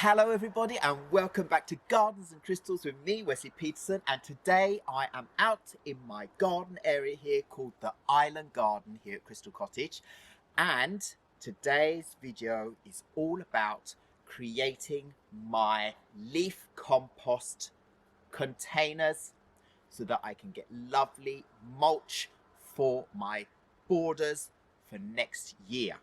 Hello everybody and welcome back to Gardens and Crystals with me, Wesley Peterson, and today I am out in my garden area here called the Island Garden here at Crystal Cottage, and today's video is all about creating my leaf compost containers so that I can get lovely mulch for my borders for next year.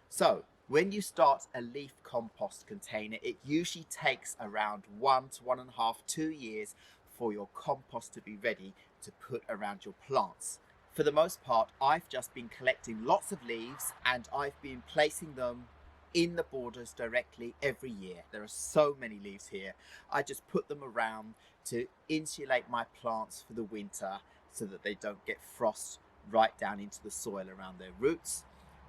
So when you start a leaf compost container, it usually takes around 1 to 1.5, 2 years for your compost to be ready to put around your plants. For the most part, I've just been collecting lots of leaves and I've been placing them in the borders directly every year. There are so many leaves here. I just put them around to insulate my plants for the winter so that they don't get frost right down into the soil around their roots.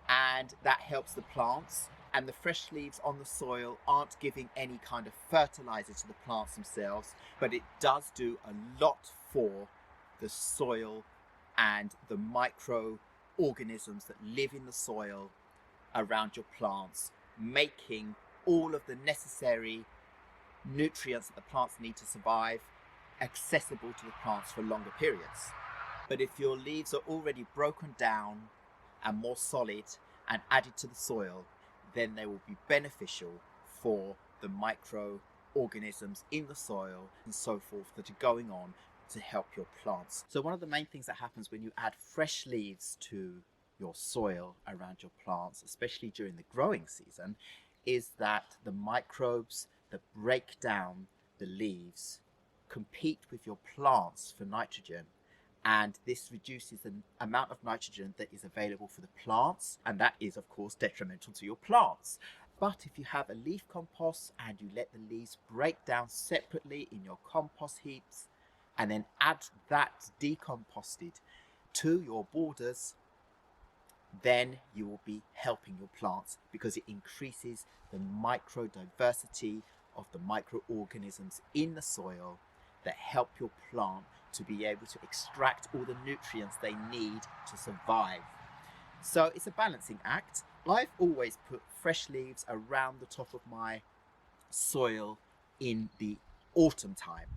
And that helps the plants, and the fresh leaves on the soil aren't giving any kind of fertilizer to the plants themselves, but it does do a lot for the soil and the microorganisms that live in the soil around your plants, making all of the necessary nutrients that the plants need to survive accessible to the plants for longer periods. But if your leaves are already broken down and more solid and added to the soil, then they will be beneficial for the microorganisms in the soil and so forth that are going on to help your plants. So one of the main things that happens when you add fresh leaves to your soil around your plants, especially during the growing season, is that the microbes that break down the leaves compete with your plants for nitrogen. And this reduces the amount of nitrogen that is available for the plants, and that is of course detrimental to your plants. But if you have a leaf compost and you let the leaves break down separately in your compost heaps and then add that decomposted to your borders, then you will be helping your plants because it increases the microdiversity of the microorganisms in the soil that help your plant to be able to extract all the nutrients they need to survive. So it's a balancing act. I've always put fresh leaves around the top of my soil in the autumn time,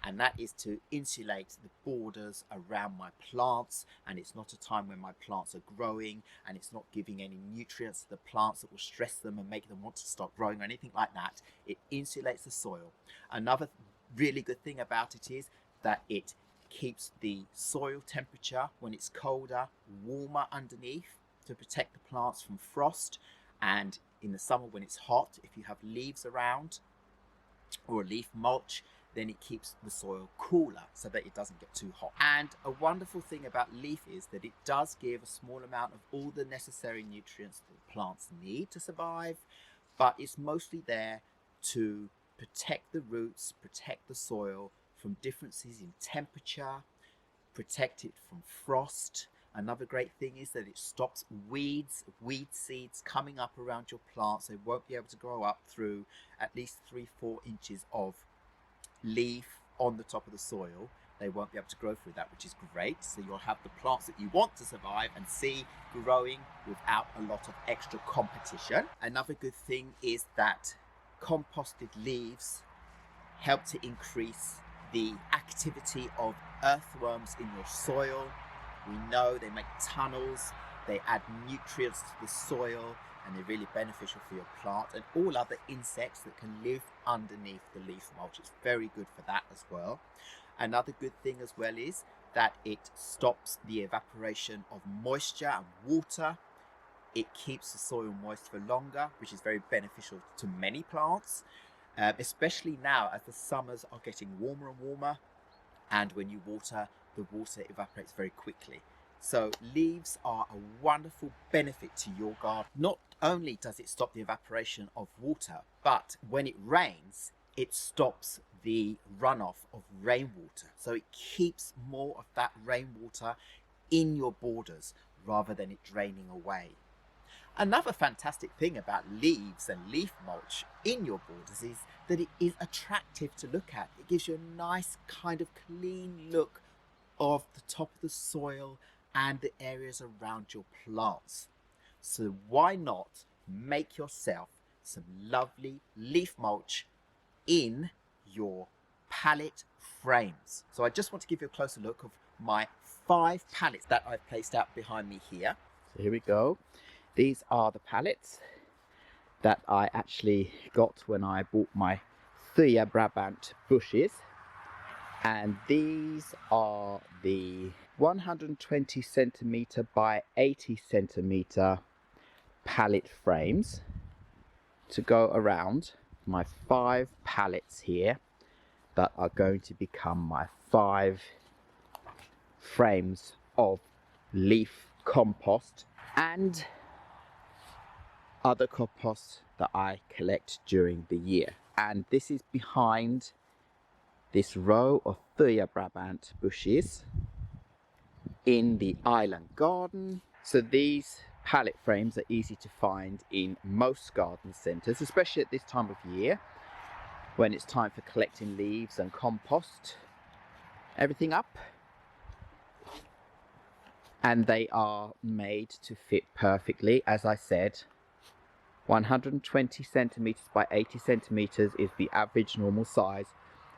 and that is to insulate the borders around my plants, and it's not a time when my plants are growing and it's not giving any nutrients to the plants that will stress them and make them want to stop growing or anything like that. It insulates the soil. Another really good thing about it is that it keeps the soil temperature when it's colder warmer underneath to protect the plants from frost, and in the summer when it's hot, if you have leaves around or a leaf mulch, then it keeps the soil cooler so that it doesn't get too hot. And a wonderful thing about leaf is that it does give a small amount of all the necessary nutrients that the plants need to survive, but it's mostly there to protect the roots, protect the soil from differences in temperature, protect it from frost. Another great thing is that it stops weed seeds coming up around your plants. They won't be able to grow up through at least 3-4 inches of leaf on the top of the soil. They won't be able to grow through that, which is great. So you'll have the plants that you want to survive and see growing without a lot of extra competition. Another good thing is that composted leaves help to increase the activity of earthworms in your soil. We know they make tunnels, they add nutrients to the soil, and they're really beneficial for your plant and all other insects that can live underneath the leaf mulch. It's very good for that as well. Another good thing as well is that it stops the evaporation of moisture and water. It keeps the soil moist for longer, which is very beneficial to many plants, especially now as the summers are getting warmer and warmer, and when you water, the water evaporates very quickly. So leaves are a wonderful benefit to your garden. Not only does it stop the evaporation of water, but when it rains, it stops the runoff of rainwater. So it keeps more of that rainwater in your borders rather than it draining away. Another fantastic thing about leaves and leaf mulch in your borders is that it is attractive to look at. It gives you a nice kind of clean look of the top of the soil and the areas around your plants. So why not make yourself some lovely leaf mulch in your pallet frames. So I just want to give you a closer look of my 5 pallets that I've placed out behind me here. So here we go. These are the pallets that I actually got when I bought my Thuja Brabant bushes. And these are the 120 centimeter by 80 centimeter pallet frames to go around my 5 pallets here that are going to become my 5 frames of leaf compost and other compost that I collect during the year. And this is behind this row of Thuja Brabant bushes in the island garden. So these pallet frames are easy to find in most garden centres, especially at this time of year when it's time for collecting leaves and compost everything up. And they are made to fit perfectly. As I said, 120 centimeters by 80 centimeters is the average normal size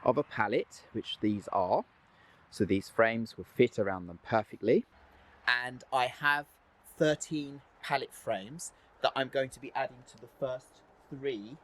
of a pallet, which these are. So these frames will fit around them perfectly. And I have 13 pallet frames that I'm going to be adding to the first 3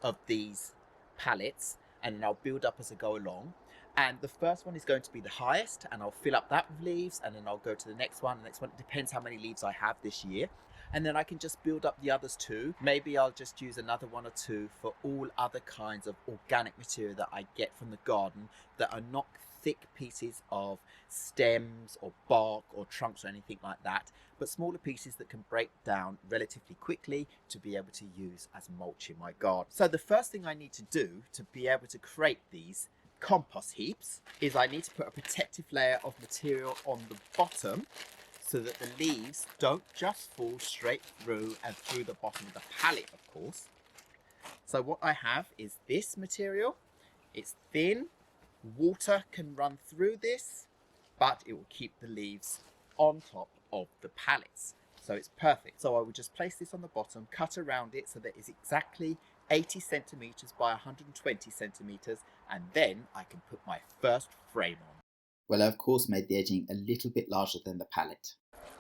of these pallets, and then I'll build up as I go along. And the first one is going to be the highest, and I'll fill up that with leaves, and then I'll go to the next one. The next one, it depends how many leaves I have this year. And then I can just build up the others too. Maybe I'll just use another 1 or 2 for all other kinds of organic material that I get from the garden that are not thick pieces of stems or bark or trunks or anything like that, but smaller pieces that can break down relatively quickly to be able to use as mulch in my garden. So the first thing I need to do to be able to create these compost heaps is I need to put a protective layer of material on the bottom so that the leaves don't just fall straight through and through the bottom of the pallet, of course. So what I have is this material. It's thin, water can run through this, but it will keep the leaves on top of the pallets. So it's perfect. So I will just place this on the bottom, cut around it so that it's exactly 80 centimeters by 120 centimeters, and then I can put my first frame on. Well, I of course made the edging a little bit larger than the pallet.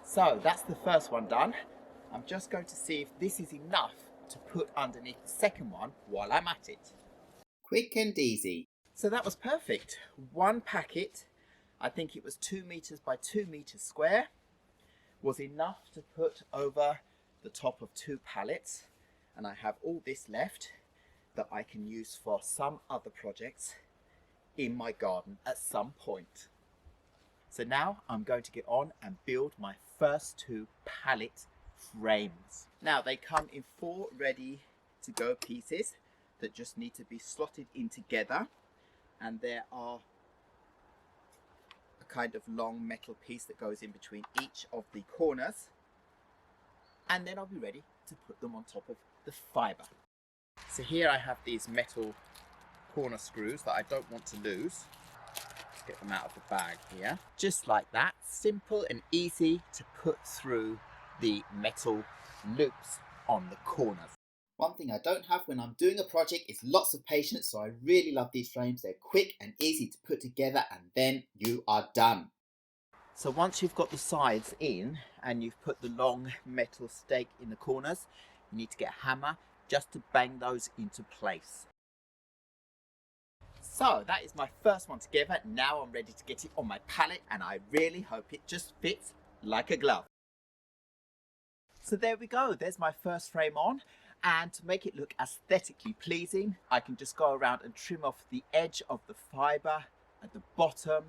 So that's the first one done. I'm just going to see if this is enough to put underneath the second one while I'm at it. Quick and easy. So that was perfect. 1 packet, I think it was 2 meters by 2 meters square, was enough to put over the top of 2 pallets. And I have all this left that I can use for some other projects in my garden at some point. So now I'm going to get on and build my first 2 pallet frames. Now they come in 4 ready to go pieces that just need to be slotted in together, and there are a kind of long metal piece that goes in between each of the corners, and then I'll be ready to put them on top of the fibre. So here I have these metal corner screws that I don't want to lose. Let's get them out of the bag here. Just like that, simple and easy to put through the metal loops on the corners. One thing I don't have when I'm doing a project is lots of patience, so I really love these frames. They're quick and easy to put together, and then you are done. So once you've got the sides in and you've put the long metal stake in the corners, you need to get a hammer just to bang those into place. So that is my first one together. Now I'm ready to get it on my pallet, and I really hope it just fits like a glove. So there we go, there's my first frame on, and to make it look aesthetically pleasing, I can just go around and trim off the edge of the fibre at the bottom,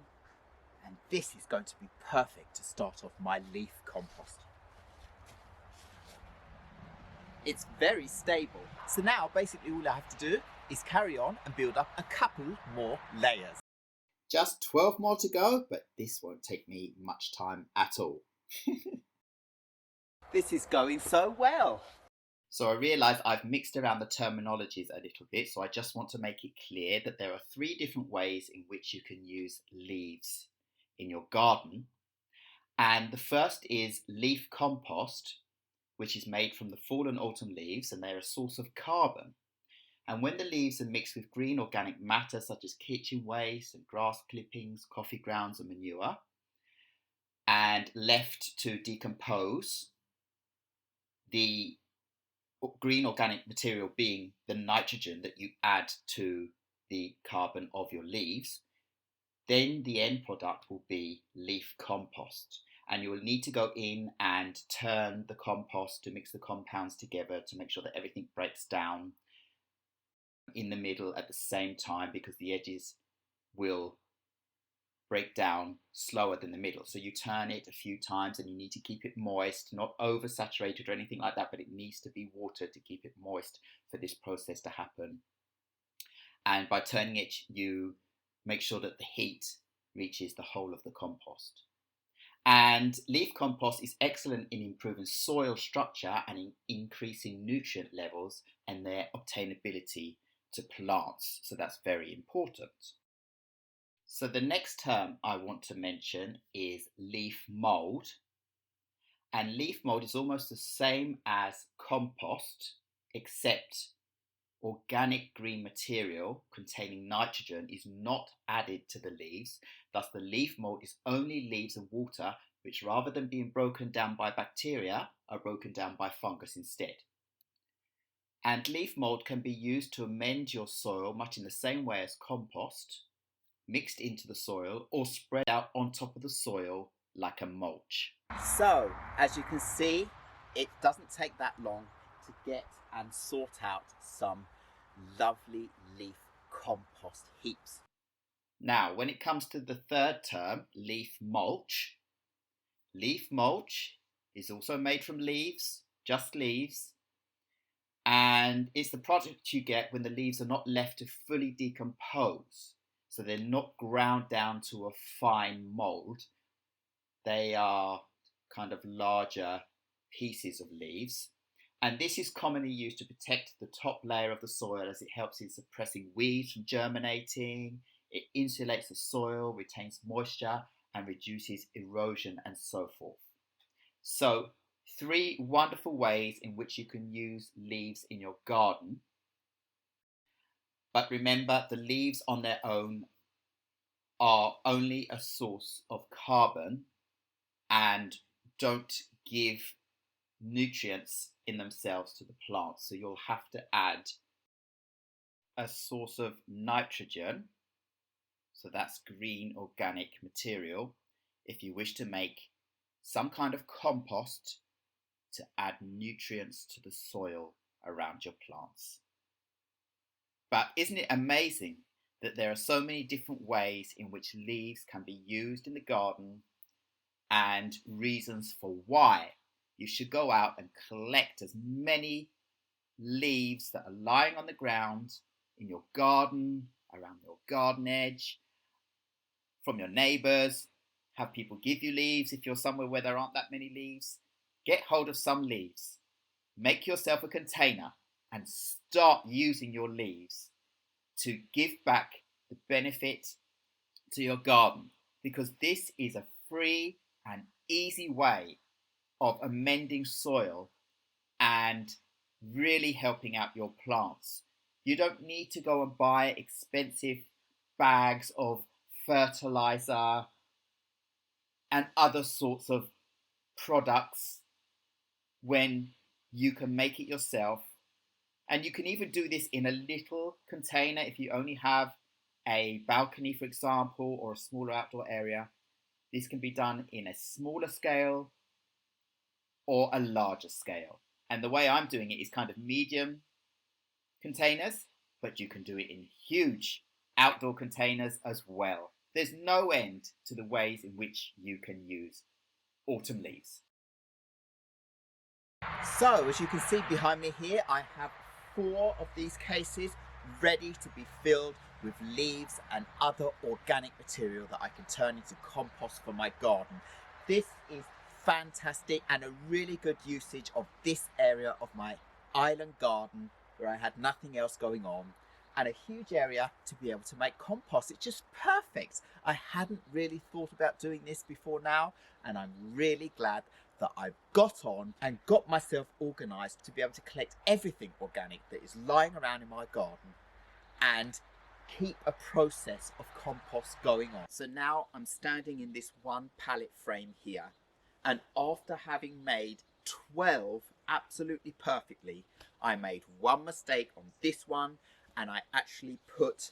and this is going to be perfect to start off my leaf compost. It's very stable. So now basically all I have to do is carry on and build up a couple more layers. Just 12 more to go, but this won't take me much time at all. This is going so well. So I realise I've mixed around the terminologies a little bit, so I just want to make it clear that there are 3 different ways in which you can use leaves in your garden. And the first is leaf compost, which is made from the fallen autumn leaves, and they're a source of carbon. And when the leaves are mixed with green organic matter such as kitchen waste and grass clippings, coffee grounds and manure, and left to decompose, the green organic material being the nitrogen that you add to the carbon of your leaves, then the end product will be leaf compost. And you will need to go in and turn the compost to mix the compounds together to make sure that everything breaks down in the middle at the same time, because the edges will break down slower than the middle. So you turn it a few times and you need to keep it moist, not oversaturated or anything like that, but it needs to be watered to keep it moist for this process to happen. And by turning it, you make sure that the heat reaches the whole of the compost. And leaf compost is excellent in improving soil structure and in increasing nutrient levels and their obtainability to plants. So that's very important. So the next term I want to mention is leaf mold. And leaf mold is almost the same as compost, except organic green material containing nitrogen is not added to the leaves. Thus, the leaf mold is only leaves and water, which rather than being broken down by bacteria, are broken down by fungus instead. And leaf mold can be used to amend your soil much in the same way as compost, mixed into the soil or spread out on top of the soil like a mulch. So, as you can see, it doesn't take that long to get and sort out some lovely leaf compost heaps. Now, when it comes to the third term, leaf mulch is also made from leaves, just leaves, and it's the product you get when the leaves are not left to fully decompose. So they're not ground down to a fine mold. They are kind of larger pieces of leaves. And this is commonly used to protect the top layer of the soil, as it helps in suppressing weeds from germinating. It insulates the soil, retains moisture, and reduces erosion and so forth. So 3 wonderful ways in which you can use leaves in your garden. But remember, the leaves on their own are only a source of carbon and don't give nutrients in themselves to the plants. So you'll have to add a source of nitrogen, so that's green organic material, if you wish to make some kind of compost to add nutrients to the soil around your plants. But isn't it amazing that there are so many different ways in which leaves can be used in the garden, and reasons for why you should go out and collect as many leaves that are lying on the ground in your garden, around your garden edge, from your neighbours. Have people give you leaves if you're somewhere where there aren't that many leaves. Get hold of some leaves. Make yourself a container and start using your leaves to give back the benefit to your garden, because this is a free and easy way of amending soil and really helping out your plants. You don't need to go and buy expensive bags of fertilizer and other sorts of products when you can make it yourself. And you can even do this in a little container if you only have a balcony, for example, or a smaller outdoor area. This can be done in a smaller scale or a larger scale. And the way I'm doing it is kind of medium containers, but you can do it in huge outdoor containers as well. There's no end to the ways in which you can use autumn leaves. So, as you can see behind me here, I have 4 of these cases ready to be filled with leaves and other organic material that I can turn into compost for my garden. This is fantastic and a really good usage of this area of my island garden where I had nothing else going on, and a huge area to be able to make compost. It's just perfect. I hadn't really thought about doing this before now, and I'm really glad that I've got on and got myself organised to be able to collect everything organic that is lying around in my garden and keep a process of compost going on. So now I'm standing in this one pallet frame here, and after having made 12 absolutely perfectly, I made one mistake on this one, and I actually put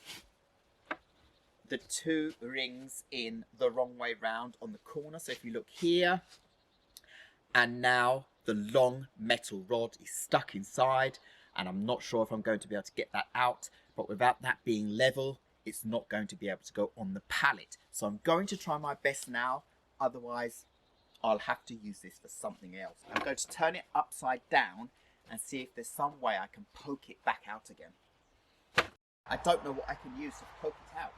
the 2 rings in the wrong way round on the corner. So if you look here, and now the long metal rod is stuck inside, and I'm not sure if I'm going to be able to get that out, but without that being level, it's not going to be able to go on the pallet. So I'm going to try my best now, otherwise I'll have to use this for something else. I'm going to turn it upside down and see if there's some way I can poke it back out again. I don't know what I can use to poke it out.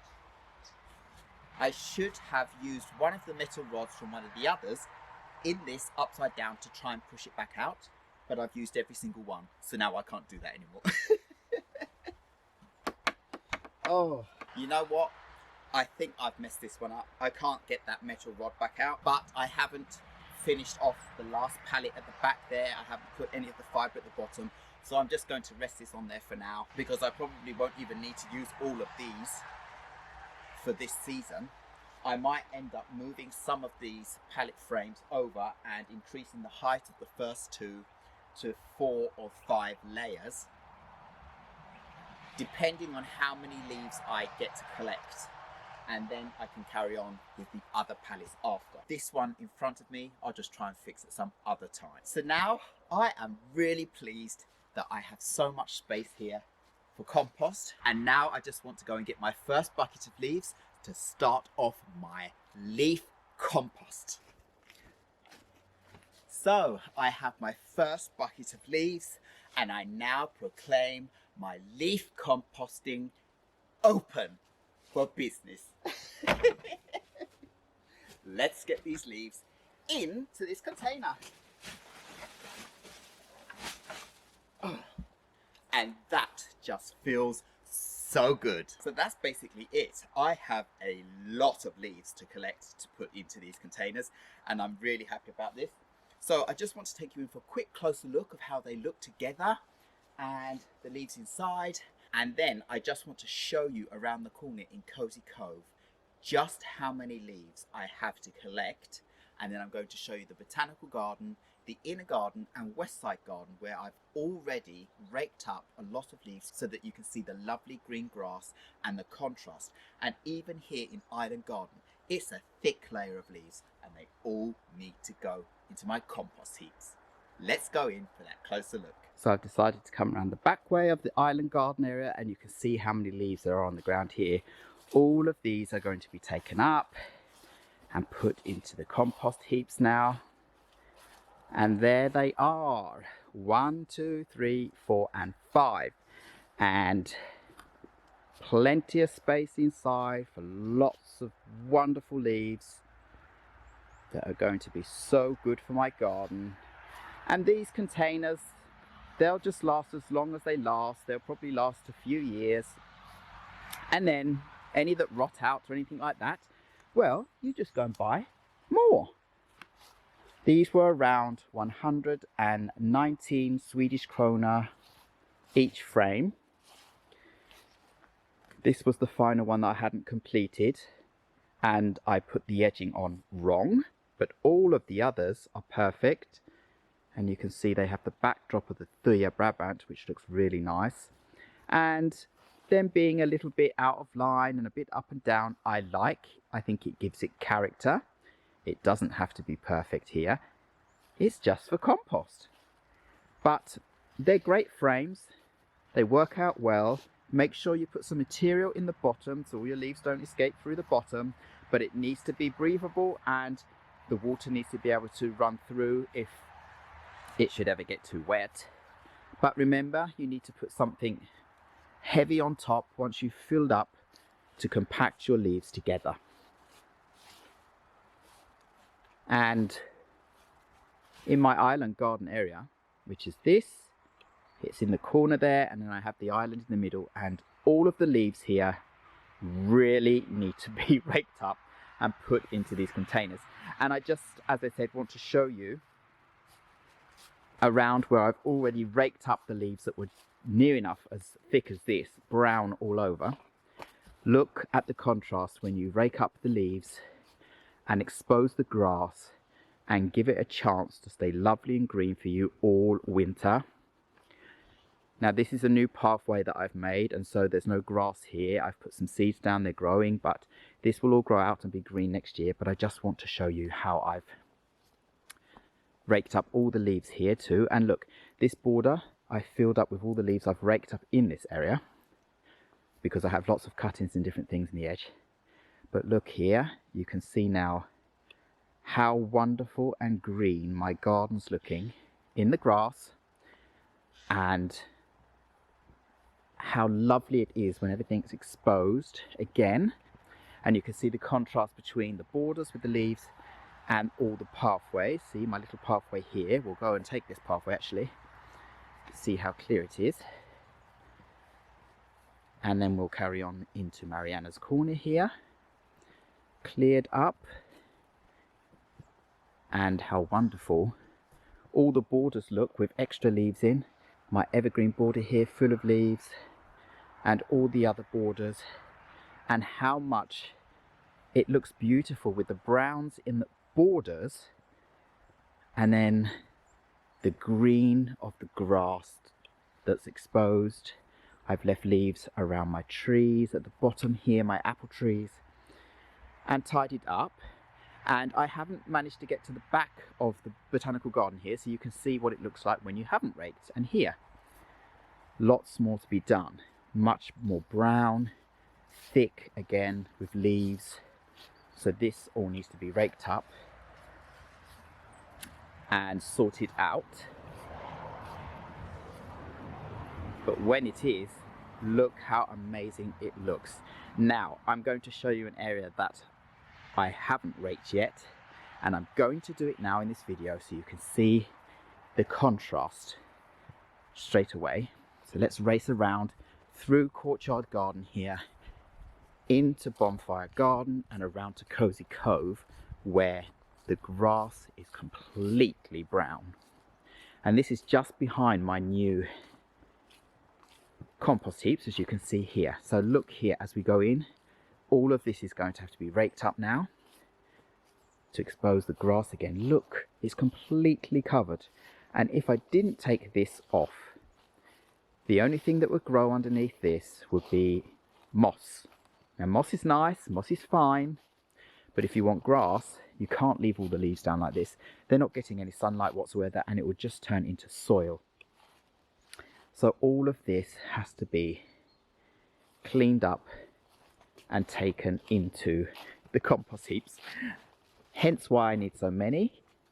I should have used one of the metal rods from one of the others in this upside down to try and push it back out, but I've used every single one, so now I can't do that anymore. Oh, you know what? I think I've messed this one up. I can't get that metal rod back out, but I haven't finished off the last pallet at the back there. I haven't put any of the fibre at the bottom, so I'm just going to rest this on there for now, because I probably won't even need to use all of these for this season. I might end up moving some of these pallet frames over and increasing the height of the first 2 to 4 or 5 layers, depending on how many leaves I get to collect, and then I can carry on with the other pallets after. This one in front of me, I'll just try and fix at some other time. So now I am really pleased that I have so much space here for compost, and now I just want to go and get my first bucket of leaves to start off my leaf compost. So I have my first bucket of leaves, and I now proclaim my leaf composting open for business. Let's get these leaves into this container. Oh, and that just feels so good. So that's basically it. I have a lot of leaves to collect to put into these containers, and I'm really happy about this. So I just want to take you in for a quick closer look of how they look together and the leaves inside, and then I just want to show you around the corner in Cozy Cove just how many leaves I have to collect, and then I'm going to show you the botanical garden, the inner garden and west side garden, where I've already raked up a lot of leaves so that you can see the lovely green grass and the contrast. And even here in Island Garden, it's a thick layer of leaves, and they all need to go into my compost heaps. Let's go in for that closer look. So I've decided to come around the back way of the Island Garden area, and you can see how many leaves there are on the ground here. All of these are going to be taken up and put into the compost heaps now. And there they are. 1, 2, 3, 4 and 5. And plenty of space inside for lots of wonderful leaves that are going to be so good for my garden. And these containers, they'll just last as long as they last. They'll probably last a few years. And then any that rot out or anything like that, well, you just go and buy more. These were around 119 Swedish krona each frame. This was the final one that I hadn't completed, and I put the edging on wrong, but all of the others are perfect. And you can see they have the backdrop of the Thuja Brabant, which looks really nice. And them being a little bit out of line and a bit up and down, I think it gives it character. It doesn't have to be perfect here. It's just for compost. But they're great frames. They work out well. Make sure you put some material in the bottom so all your leaves don't escape through the bottom. But it needs to be breathable, and the water needs to be able to run through if it should ever get too wet. But remember, you need to put something heavy on top once you've filled up to compact your leaves together. And in my island garden area, which is this, it's in the corner there, and then I have the island in the middle, and all of the leaves here really need to be raked up and put into these containers. And I just, as I said, want to show you around where I've already raked up the leaves that were near enough as thick as this, brown all over. Look at the contrast when you rake up the leaves and expose the grass and give it a chance to stay lovely and green for you all winter. Now this is a new pathway that I've made, and so there's no grass here. I've put some seeds down, they're growing, but this will all grow out and be green next year. But I just want to show you how I've raked up all the leaves here too. And look, this border I filled up with all the leaves I've raked up in this area, because I have lots of cuttings and different things in the edge. But look here, you can see now how wonderful and green my garden's looking in the grass, and how lovely it is when everything's exposed again. And you can see the contrast between the borders with the leaves and all the pathways. See my little pathway here, we'll go and take this pathway actually, see how clear it is. And then we'll carry on into Mariana's corner here, cleared up. And how wonderful all the borders look with extra leaves in. My evergreen border here full of leaves, and all the other borders, and how much it looks beautiful with the browns in the borders and then the green of the grass that's exposed. I've left leaves around my trees at the bottom here, my apple trees, and tidied up. And I haven't managed to get to the back of the botanical garden here, so you can see what it looks like when you haven't raked. And here, lots more to be done. Much more brown, thick again with leaves. So this all needs to be raked up and sorted out. But when it is, look how amazing it looks. Now, I'm going to show you an area that I haven't raked yet, and I'm going to do it now in this video so you can see the contrast straight away. So let's race around through Courtyard Garden here, into Bonfire Garden and around to Cozy Cove, where the grass is completely brown. And this is just behind my new compost heaps, as you can see here. So look here as we go in, all of this is going to have to be raked up now to expose the grass again. Look, it's completely covered. And if I didn't take this off, the only thing that would grow underneath this would be moss. Now moss is nice, moss is fine, but if you want grass, you can't leave all the leaves down like this. They're not getting any sunlight whatsoever, and it would just turn into soil. So all of this has to be cleaned up and taken into the compost heaps. Hence why I need so many.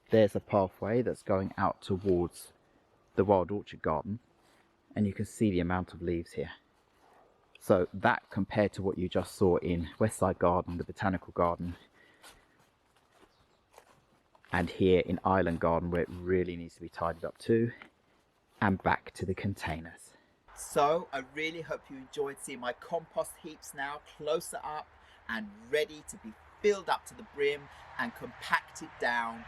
There's a pathway that's going out towards the wild orchard garden, and you can see the amount of leaves here. So that, compared to what you just saw in Westside Garden, the botanical garden, and here in Island Garden, where it really needs to be tidied up too, and back to the containers. So I really hope you enjoyed seeing my compost heaps now closer up and ready to be filled up to the brim and compacted down,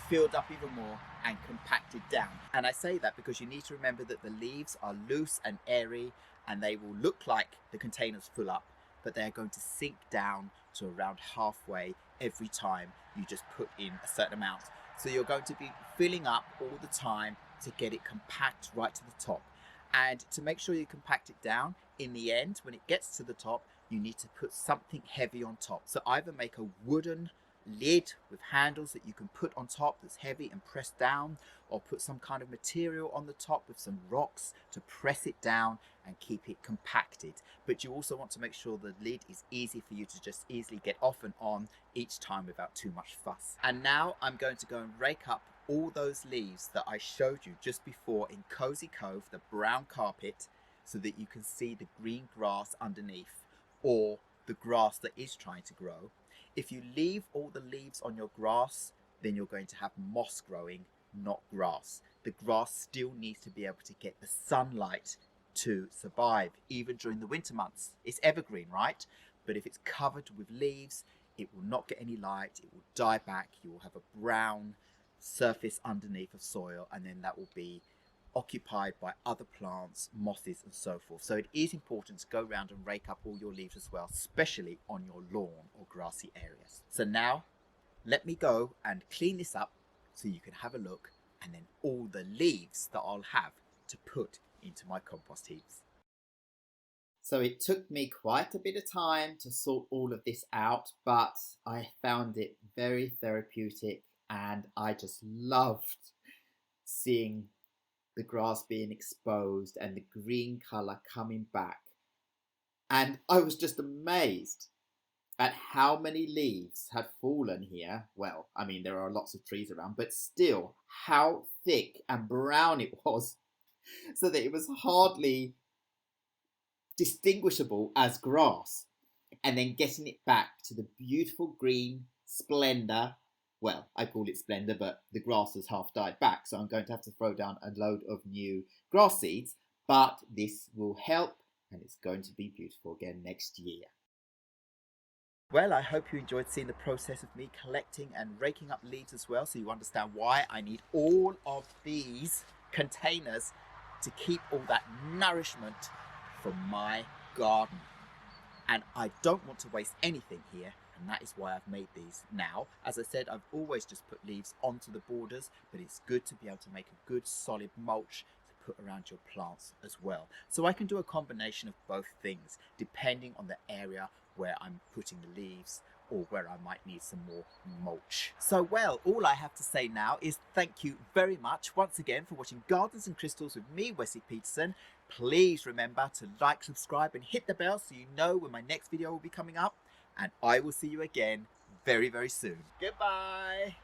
filled up even more and compacted down. And I say that because you need to remember that the leaves are loose and airy, and they will look like the containers full up, but they're going to sink down to around halfway every time you just put in a certain amount. So you're going to be filling up all the time to get it compact right to the top. And to make sure you compact it down, in the end, when it gets to the top, you need to put something heavy on top. So either make a wooden lid with handles that you can put on top that's heavy and press down, or put some kind of material on the top with some rocks to press it down and keep it compacted. But you also want to make sure the lid is easy for you to just easily get off and on each time without too much fuss. And now I'm going to go and rake up all those leaves that I showed you just before in Cozy Cove, the brown carpet, so that you can see the green grass underneath, or the grass that is trying to grow. If you leave all the leaves on your grass, then you're going to have moss growing, not grass. The grass still needs to be able to get the sunlight to survive, even during the winter months. It's evergreen, right? But if it's covered with leaves, it will not get any light, it will die back, you will have a brown, surface underneath of soil, and then that will be occupied by other plants, mosses and so forth. So it is important to go around and rake up all your leaves as well, especially on your lawn or grassy areas. So now let me go and clean this up so you can have a look, and then all the leaves that I'll have to put into my compost heaps. So it took me quite a bit of time to sort all of this out, but I found it very therapeutic, and I just loved seeing the grass being exposed and the green colour coming back. And I was just amazed at how many leaves had fallen here. Well, I mean, there are lots of trees around, but still how thick and brown it was, so that it was hardly distinguishable as grass. And then getting it back to the beautiful green splendor. Well, I call it splendor, but the grass has half died back, so I'm going to have to throw down a load of new grass seeds, but this will help, and it's going to be beautiful again next year. Well, I hope you enjoyed seeing the process of me collecting and raking up leaves as well, so you understand why I need all of these containers to keep all that nourishment for my garden. And I don't want to waste anything here, and that is why I've made these. Now, as I said, I've always just put leaves onto the borders, but it's good to be able to make a good solid mulch to put around your plants as well. So I can do a combination of both things, depending on the area where I'm putting the leaves, or where I might need some more mulch. So, well, all I have to say now is thank you very much once again for watching Gardens and Crystals with me, Wesley Peterson. Please remember to like, subscribe and hit the bell so you know when my next video will be coming up. And I will see you again very, very soon. Goodbye.